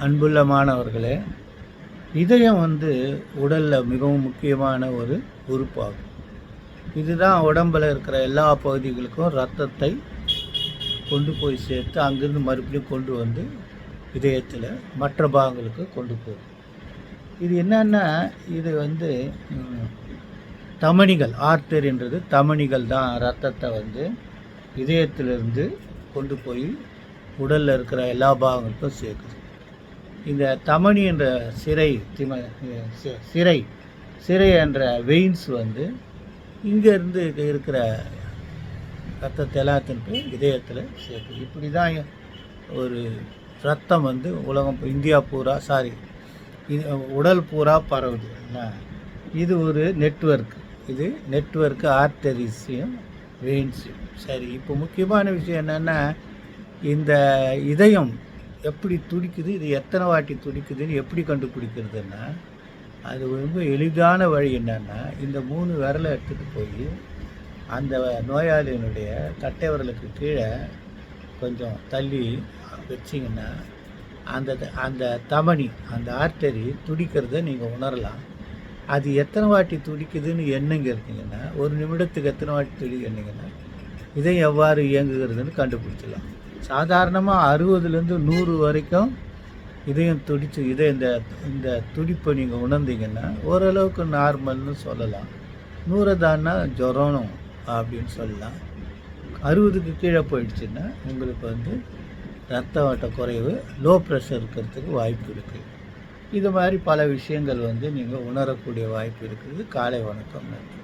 அன்புள்ள மாணவர்களே, இதயம் உடலில் மிகவும் முக்கியமான ஒரு உறுப்பாகும். இதுதான் உடம்பில் இருக்கிற எல்லா பகுதிகளுக்கும் இரத்தத்தை கொண்டு போய் சேர்த்து அங்கேருந்து மறுபடியும் கொண்டு வந்து இதயத்தில் மற்ற பாகங்களுக்கு கொண்டு போகும். இது என்னன்னா, இது தமனிகள், ஆர்டரின்றது தமனிகள் தான் இரத்தத்தை இதயத்திலிருந்து கொண்டு போய் உடலில் இருக்கிற எல்லா பாகங்களுக்கும் சேர்க்குது. இந்த தமனி என்ற சிரை என்ற வெயின்ஸ் இங்கேருந்து இருக்கிற ரத்தத்தை எல்லாத்தையும் போய் இதயத்தில் சேர்க்குது. இப்படி தான் ஒரு ரத்தம் உலகம் இந்தியா பூரா உடல் பூரா பரவுது. இது ஒரு நெட்வொர்க்கு ஆர்டரிஸையும் வெயின்ஸையும். சரி, இப்போ முக்கியமான விஷயம் என்னென்னா, இந்த இதயம் எப்படி துடிக்குது, இது எத்தனை வாட்டி துடிக்குதுன்னு எப்படி கண்டுபிடிக்கிறதுன்னா, அது ரொம்ப எளிதான வழி என்னென்னா, இந்த 3 விரலை எடுத்துகிட்டு போய் அந்த நோயாளியினுடைய கட்டை விரலுக்கு கீழே கொஞ்சம் தள்ளி வச்சிங்கன்னா அந்த தமனி, அந்த ஆர்டரி துடிக்கிறத நீங்கள் உணரலாம். அது எத்தனை வாட்டி துடிக்குதுன்னு எண்ணுங்க இருக்கீங்கன்னா, ஒரு நிமிடத்துக்கு எத்தனை வாட்டி துடிக்கிறீங்கன்னா இதயம் எவ்வாறு இயங்குகிறதுன்னு கண்டுபிடிச்சிடலாம். சாதாரணமாக 60லேருந்து 100 வரைக்கும் இதயம் துடிச்சு இந்த துடிப்பை நீங்கள் உணர்ந்தீங்கன்னா ஓரளவுக்கு நார்மல்னு சொல்லலாம். 100 தான்னா ஜுரம் அப்படின்னு சொல்லலாம். 60க்கு கீழே போயிடுச்சுன்னா உங்களுக்கு ரத்த ஓட்ட குறைவு, லோ ப்ரெஷர் இருக்கிறதுக்கு வாய்ப்பு இருக்குது. இது மாதிரி பல விஷயங்கள் நீங்கள் உணரக்கூடிய வாய்ப்பு இருக்குது. காலை வணக்கம், நன்றி.